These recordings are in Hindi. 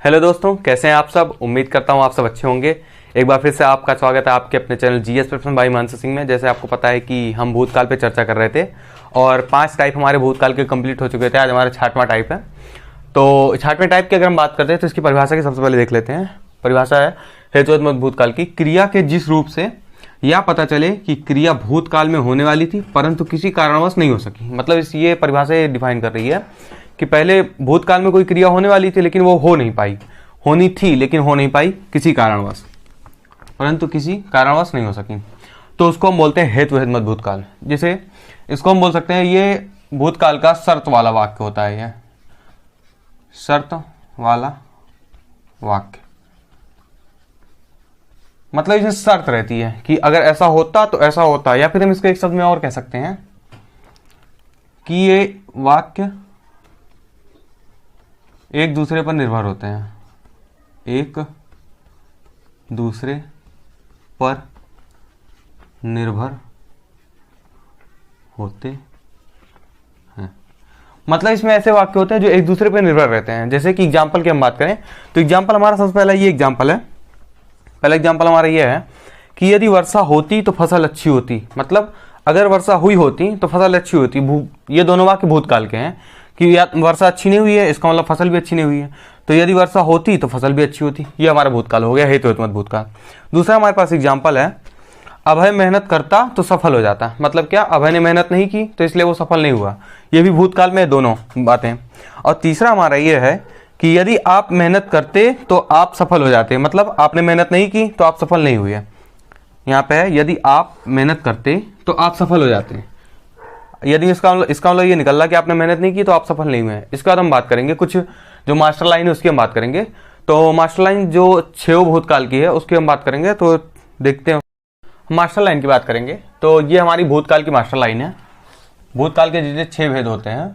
हेलो दोस्तों, कैसे हैं आप सब। उम्मीद करता हूं आप सब अच्छे होंगे। एक बार फिर से आपका स्वागत है आपके अपने channel GS preparation bye Himanshu Singh में। जैसे आपको पता है कि हम भूतकाल पे चर्चा कर रहे थे और 5 टाइप हमारे भूतकाल के कंप्लीट हो चुके थे। आज हमारा 6वां टाइप है। तो 6वें टाइप की अगर हम बात करते हैं तो इसकी परिभाषा की सबसे पहले देख लेते हैं। परिभाषा है हेतुवाद भूतकाल की, क्रिया के जिस रूप से यह पता चले कि क्रिया भूतकाल में होने वाली थी परंतु किसी कारणवश नहीं हो सकी। मतलब इस ये परिभाषा डिफाइन कर रही है कि पहले भूतकाल में कोई क्रिया होने वाली थी लेकिन वो हो नहीं पाई, होनी थी लेकिन हो नहीं पाई किसी कारणवश, परंतु किसी कारणवश नहीं हो सकी, तो उसको हम बोलते हैं हेतुवाद भूतकाल। जिसे इसको हम बोल सकते हैं ये भूतकाल का शर्त वाला वाक्य होता है। यह शर्त वाला वाक्य मतलब इसमें शर्त रहती है कि अगर ऐसा होता तो ऐसा होता, या फिर हम इसको एक शब्द में और कह सकते हैं कि ये वाक्य एक दूसरे पर निर्भर होते हैं, एक दूसरे पर निर्भर होते हैं। मतलब इसमें ऐसे वाक्य होते हैं जो एक दूसरे पर निर्भर रहते हैं। जैसे कि एग्जाम्पल की हम बात करें तो एग्जाम्पल हमारा सबसे पहला ये एग्जाम्पल है। पहला एग्जाम्पल हमारा ये है कि यदि वर्षा होती तो फसल अच्छी होती। मतलब अगर वर्षा हुई होती तो फसल अच्छी होती। ये दोनों वाक्य भूतकाल के हैं कि या वर्षा अच्छी नहीं हुई है, इसका मतलब फसल भी अच्छी नहीं हुई है। तो यदि वर्षा होती तो फसल भी अच्छी होती। ये हमारा भूतकाल हो गया, हेतुवाद भूतकाल। दूसरा हमारे पास एग्जाम्पल है, अभय मेहनत करता तो सफल हो जाता। मतलब क्या, अभय ने मेहनत नहीं की तो इसलिए वो सफल नहीं हुआ। ये भी भूतकाल में दोनों बातें। और तीसरा हमारा ये है कि यदि आप मेहनत करते तो आप सफल हो जाते। मतलब आपने मेहनत नहीं की तो आप सफल नहीं हुए। यहाँ पे है यदि आप मेहनत करते तो आप सफल हो जाते। यदि इसका मतलब ये निकल रहा कि आपने मेहनत नहीं की तो आप सफल नहीं हुए। इसके बाद हम बात करेंगे कुछ जो मास्टर लाइन है उसकी हम बात करेंगे। तो मास्टर लाइन जो 6 भूतकाल की है उसकी हम बात करेंगे। तो देखते हैं, मास्टर लाइन की बात करेंगे तो ये हमारी भूतकाल की मास्टर लाइन है। भूतकाल के जितने 6 भेद होते हैं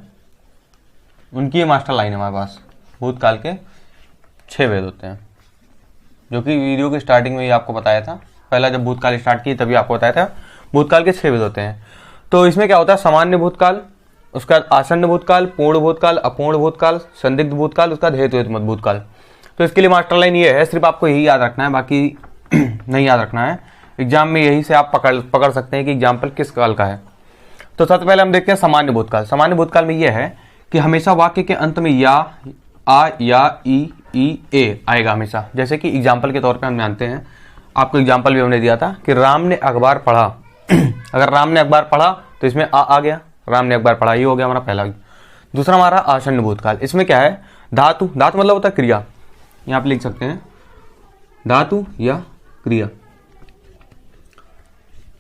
उनकी ये मास्टर लाइन है हमारे पास। भूतकाल के 6 भेद होते हैं जो कि वीडियो की स्टार्टिंग में ही आपको बताया था। पहला जब भूतकाल स्टार्ट की तभी आपको बताया था भूतकाल के 6 भेद होते हैं। तो इसमें क्या होता है, सामान्य भूतकाल, उसका आसन्न भूतकाल, पूर्ण भूतकाल, अपूर्ण भूतकाल, संदिग्ध भूतकाल, उसका हेतुवाद भूतकाल। तो इसके लिए मास्टर लाइन ये है, सिर्फ आपको यही याद रखना है, बाकी नहीं याद रखना है। एग्जाम में यही से आप पकड़ सकते हैं कि एग्जाम्पल किस काल का है। तो सबसे पहले हम देखते हैं सामान्य भूतकाल। सामान्य भूतकाल में यह है कि हमेशा वाक्य के अंत में या, आ, या, ई, ए आएगा हमेशा। जैसे कि एग्जाम्पल के तौर पे हम जानते हैं, आपको एग्जाम्पल भी हमने दिया था कि राम ने अखबार पढ़ा। अगर राम ने अखबार पढ़ा तो इसमें आ गया, राम ने अखबार पढ़ा, ये हो गया हमारा पहला। दूसरा हमारा आसन्न भूतकाल। इसमें क्या है, धातु मतलब होता है क्रिया। यहाँ पे लिख सकते हैं धातु या क्रिया।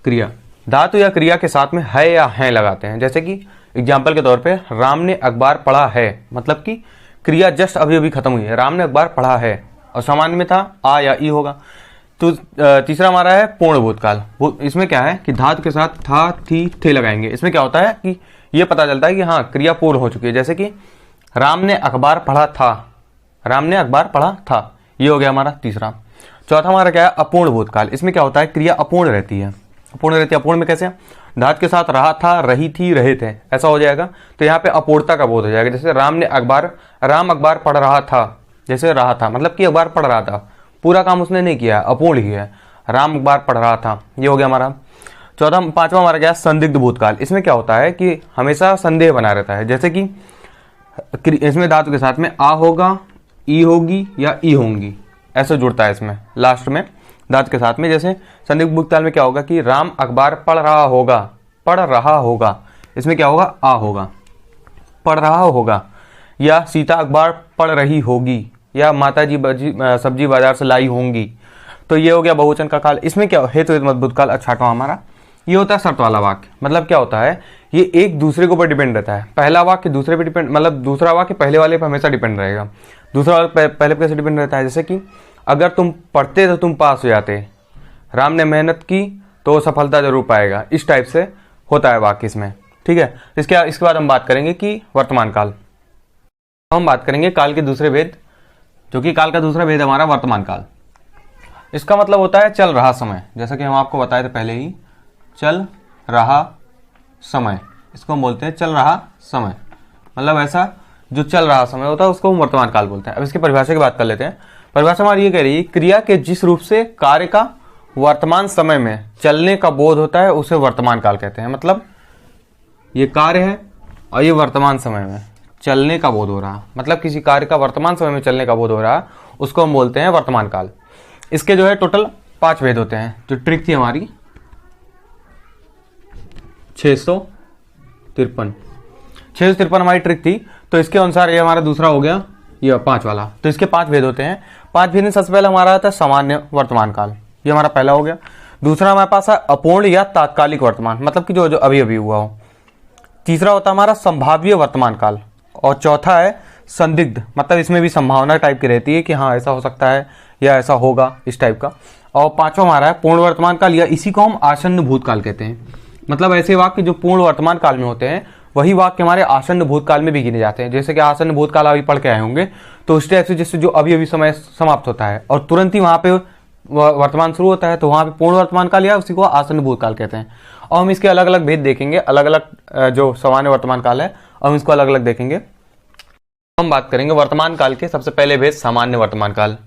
क्रिया धातु या क्रिया के साथ में है या हैं लगाते हैं। जैसे कि एग्जाम्पल के तौर पे राम ने अखबार पढ़ा है, मतलब कि क्रिया जस्ट अभी अभी खत्म हुई है, राम ने अखबार पढ़ा है, और सामान्य में था आ या ई होगा। तो तीसरा हमारा है पूर्ण भूतकाल। इसमें क्या है कि धातु के साथ था, थी, थे लगाएंगे। इसमें क्या होता है कि ये पता चलता है कि हाँ क्रिया पूर्ण हो चुकी है। जैसे कि राम ने अखबार पढ़ा था, राम ने अखबार पढ़ा था, ये हो गया हमारा तीसरा। चौथा हमारा क्या है, अपूर्ण भूतकाल। इसमें क्या होता है, क्रिया अपूर्ण रहती है। अपूर्ण रहती है, अपूर्ण में कैसे, धातु के साथ रहा था, रही थी, रहे थे, ऐसा हो जाएगा। तो यहाँ पे अपूर्णता का बोध हो जाएगा। जैसे राम अखबार पढ़ रहा था, जैसे रहा था मतलब कि अखबार पढ़ रहा था, पूरा काम उसने नहीं किया, अपूर्ण ही है। राम अखबार पढ़ रहा था, ये हो गया हमारा। पांचवा हमारा क्या है, संदिग्ध भूतकाल। इसमें क्या होता है कि हमेशा संदेह बना रहता है। जैसे कि इसमें धातु के साथ में आ होगा, ई होगी या ई होंगी, ऐसे जुड़ता है इसमें लास्ट में धातु के साथ में। जैसे संदिग्ध भूतकाल में क्या होगा कि राम अखबार पढ़ रहा होगा, इसमें क्या होगा, आ होगा, पढ़ रहा होगा, या सीता अखबार पढ़ रही होगी, या माता जी सब्जी बाजार से लाई होंगी। तो ये हो गया बहुवचन का काल। इसमें क्या हेतुवाद भूतकाल 6वां हमारा ये होता है शर्त वाला वाक्य। मतलब क्या होता है, ये एक दूसरे के ऊपर डिपेंड रहता है। पहला वाक्य दूसरे पे डिपेंड, मतलब दूसरा वाक्य पहले वाले पे हमेशा डिपेंड रहेगा। दूसरा वाक्य पहले पे कैसे डिपेंड रहता है, जैसे कि अगर तुम पढ़ते तो तुम पास हो जाते, राम ने मेहनत की तो सफलता जरूर पाएगा, इस टाइप से होता है वाक्य इसमें। ठीक है, इसके बाद हम बात करेंगे कि वर्तमान काल। हम बात करेंगे काल के दूसरे भेद, जो कि काल का दूसरा भेद हमारा वर्तमान काल। इसका मतलब होता है चल रहा समय। जैसा कि हम आपको बताए थे पहले ही, चल रहा समय, इसको हम बोलते हैं चल रहा समय। मतलब ऐसा जो चल रहा समय होता है उसको हम वर्तमान काल बोलते हैं। अब इसकी परिभाषा की बात कर लेते हैं। परिभाषा हमारी ये कह रही है, क्रिया के जिस रूप से कार्य का वर्तमान समय में चलने का बोध होता है उसे वर्तमान काल कहते हैं। मतलब ये कार्य है और ये वर्तमान समय में चलने का बोध हो रहा, मतलब किसी कार्य का वर्तमान समय में चलने का बोध हो रहा, उसको हम बोलते हैं वर्तमान काल। इसके जो है टोटल 5 भेद होते हैं। जो ट्रिक थी हमारी 653 हमारी ट्रिक थी, तो इसके अनुसार ये हमारा दूसरा हो गया, ये 5 वाला। तो इसके 5 भेद होते हैं। 5 भेद में सबसे पहले हमारा आता है सामान्य वर्तमान काल, ये हमारा पहला हो गया। दूसरा हमारे पास है अपूर्ण या तात्कालिक वर्तमान, मतलब कि जो अभी अभी हुआ हो। तीसरा होता है हमारा संभाव्य वर्तमान काल, और चौथा है संदिग्ध, मतलब इसमें भी संभावना टाइप की रहती है कि हाँ ऐसा हो सकता है या ऐसा होगा, इस टाइप का। और पांचवा हमारा है पूर्ण वर्तमान काल, या इसी को हम आसन्न भूतकाल कहते हैं। मतलब ऐसे वाक्य जो पूर्ण वर्तमान काल में होते हैं वही वाक्य हमारे आसन्न भूतकाल में भी गिने जाते हैं। जैसे कि आसन्न भूतकाल अभी पढ़ के आए होंगे, तो उस टाइप से जैसे जो अभी अभी समय समाप्त होता है और तुरंत ही वहां पे वर्तमान शुरू होता है, तो वहां पे पूर्ण वर्तमान काल या उसी को आसन्न भूतकाल कहते हैं। और हम इसके अलग अलग भेद देखेंगे, अलग अलग जो सामान्य वर्तमान काल है हम इसको अलग अलग देखेंगे। हम बात करेंगे वर्तमान काल के सबसे पहले भेद सामान्य वर्तमान काल।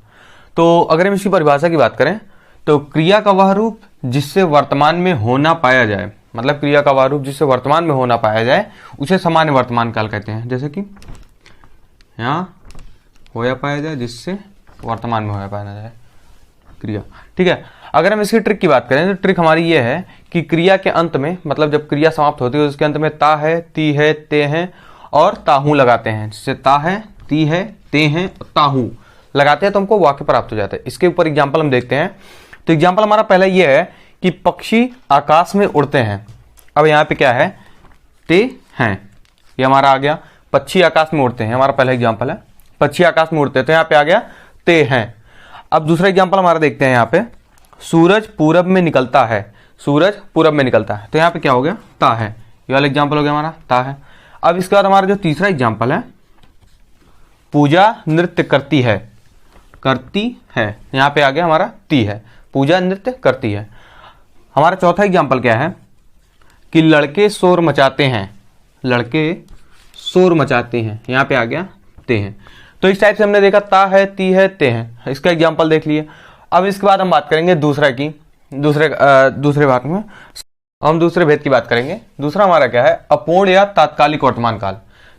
तो अगर हम इसकी परिभाषा की बात करें तो क्रिया का वह रूप जिससे वर्तमान में होना पाया जाए, मतलब क्रिया का वह रूप जिससे वर्तमान में होना पाया जाए उसे सामान्य वर्तमान काल कहते हैं। जैसे कि यहाँ होया पाया जाए, जिससे वर्तमान में होया पाया जाए क्रिया, ठीक है। अगर हम इसकी ट्रिक की बात करें तो ट्रिक हमारी ये है कि क्रिया के अंत में, मतलब जब क्रिया समाप्त होती है उसके अंत में ता है, ती है, ते हैं और ताहू लगाते हैं। जिससे ता है, ती है, ते हैं, ताहू लगाते हैं तो हमको वाक्य प्राप्त हो जाता है। इसके ऊपर एग्जाम्पल हम देखते हैं। तो एग्जाम्पल हमारा पहला ये है कि पक्षी आकाश में उड़ते हैं। अब यहाँ पे क्या है, ते हैं, ये हमारा आ गया। पक्षी आकाश में उड़ते हैं, हमारा पहला एग्जाम्पल है। पक्षी आकाश में उड़ते हैं, तो यहाँ पे आ गया ते हैं। अब दूसरा एग्जाम्पल हमारा देखते हैं। यहाँ पे सूरज पूरब में निकलता है, सूरज पूरब में निकलता है, तो यहाँ पे क्या हो गया, ता है। ये वाला एग्जाम्पल हो गया हमारा, ता है। अब इसके बाद हमारा जो तीसरा एग्जाम्पल है, पूजा नृत्य करती है, करती है, यहाँ पे आ गया हमारा ती है, पूजा नृत्य करती है। हमारा चौथा एग्जाम्पल क्या है कि लड़के शोर मचाते हैं, लड़के शोर मचाते हैं, यहाँ पे आ गया ते हैं। तो इस टाइप से हमने देखा ता है, ती है, ते हैं, इसका एग्जाम्पल देख लिए। अब इसके बाद हम बात करेंगे दूसरे भाग में हम दूसरे भेद की बात करेंगे। दूसरा हमारा क्या है, अपूर्ण या तात्कालिक वर्तमान काल,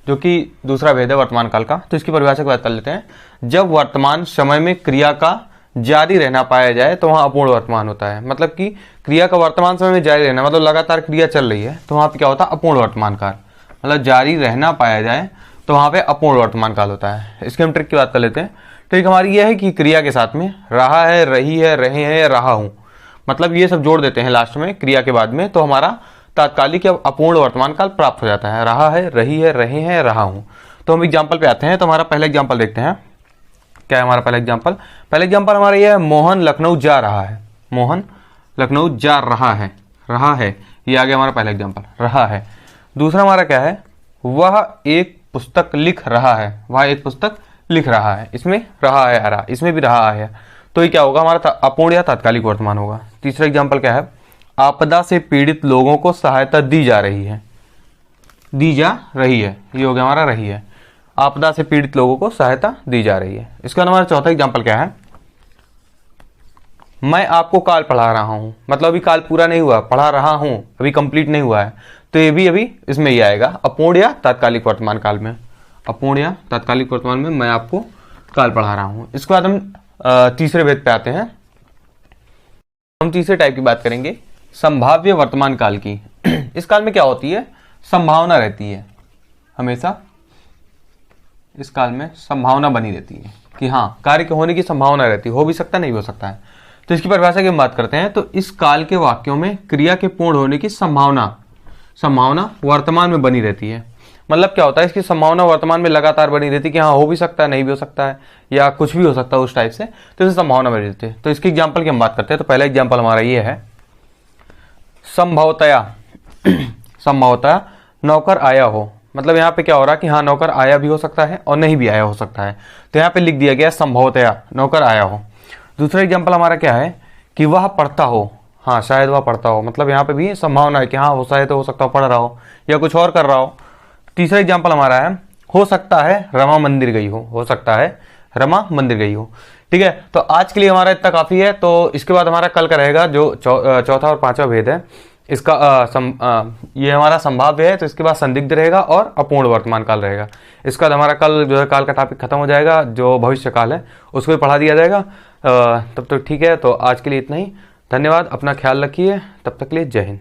जो कि दूसरा भेद है वर्तमान काल का। तो इसकी परिभाषा की बात कर लेते हैं। जब वर्तमान समय में क्रिया का जारी रहना पाया जाए तो वहां अपूर्ण वर्तमान होता है। मतलब कि क्रिया का वर्तमान समय में जारी रहना, मतलब लगातार क्रिया चल रही है, तो वहां पे क्या होता है, अपूर्ण वर्तमान काल। मतलब जारी रहना पाया जाए तो वहां पे अपूर्ण वर्तमान काल होता है। इसके हम ट्रिक की बात कर लेते हैं। ट्रिक हमारी यह है कि क्रिया के साथ में रहा है, रही है, रहे हैं, रहा हूं, मतलब ये सब जोड़ देते हैं लास्ट में क्रिया के बाद में, तो हमारा तात्कालिक या अपूर्ण वर्तमान काल प्राप्त हो जाता है। रहा है, रही है, रहे हैं, रहा हूं। तो हम एग्जाम्पल पे आते हैं। तो हमारा पहला एग्जाम्पल देखते हैं। क्या है हमारा पहला एग्जाम्पल? पहला एग्जाम्पल हमारा ये है, मोहन लखनऊ जा रहा है, मोहन लखनऊ जा रहा है, रहा है, ये आ गया हमारा पहला एग्जाम्पल, रहा है। दूसरा हमारा क्या है, वह एक पुस्तक लिख रहा है, वह एक पुस्तक लिख रहा है, इसमें रहा है, आ रहा, इसमें भी रहा है, तो ये क्या होगा हमारा अपूर्ण या तात्कालिक वर्तमान होगा। तीसरा एग्जाम्पल क्या है, आपदा से पीड़ित लोगों को सहायता दी जा रही है, दी जा रही है, ये हो गया हमारा रही है। आपदा से पीड़ित लोगों को सहायता दी जा रही है। इसके बाद हमारा चौथा एग्जाम्पल क्या है, मैं आपको काल पढ़ा रहा हूं, मतलब अभी काल पूरा नहीं हुआ, पढ़ा रहा हूं, अभी कंप्लीट नहीं हुआ है, तो ये भी अभी इसमें ही आएगा अपूर्ण या तात्कालिक वर्तमान काल में, अपूर्ण या तात्कालिक वर्तमान में मैं आपको काल पढ़ा रहा हूं। इसके बाद हम तीसरे भेद पे आते हैं। हम तीसरे टाइप की बात करेंगे, संभाव्य वर्तमान काल की। इस काल में क्या होती है, संभावना रहती है, हमेशा इस काल में संभावना बनी रहती है कि हाँ कार्य के होने की संभावना रहती है, हो भी सकता है, नहीं भी हो सकता है। तो इसकी परिभाषा की हम बात करते हैं। तो इस काल के वाक्यों में क्रिया के पूर्ण होने की संभावना वर्तमान में बनी रहती है। मतलब क्या होता है, इसकी संभावना वर्तमान में लगातार बनी रहती है कि हाँ हो भी सकता है, नहीं भी हो सकता है, या कुछ भी हो सकता है उस टाइप से, तो इससे संभावना बनी रहती है। तो इसके एग्जाम्पल की हम बात करते हैं। तो पहला एग्जाम्पल हमारा ये है, संभवतया नौकर आया हो, मतलब यहाँ पे क्या हो रहा है कि हाँ नौकर आया भी हो सकता है और नहीं भी आया हो सकता है, तो यहाँ पे लिख दिया गया संभवतया नौकर आया हो। दूसरा एग्जाम्पल हमारा क्या है कि वह पढ़ता हो, हाँ शायद वह पढ़ता हो, मतलब यहाँ पे भी संभावना है कि हाँ वो शायद हो सकता हो पढ़ रहा हो या कुछ और कर रहा हो। तीसरा एग्जाम्पल हमारा है हो सकता है रमा मंदिर गई हो सकता है रमा मंदिर गई हो। ठीक है, तो आज के लिए हमारा इतना काफी है। तो इसके बाद हमारा कल का रहेगा जो चौथा और पांचवा भेद है इसका ये हमारा संभाव्य है, तो इसके बाद संदिग्ध रहेगा और अपूर्ण वर्तमान काल रहेगा। इसके बाद हमारा कल जो है काल का टॉपिक खत्म हो जाएगा, जो भविष्य काल है उसको भी पढ़ा दिया जाएगा। तब तक ठीक है, तो आज के लिए इतना ही। धन्यवाद, अपना ख्याल रखिए, तब तक के लिए जय हिंद।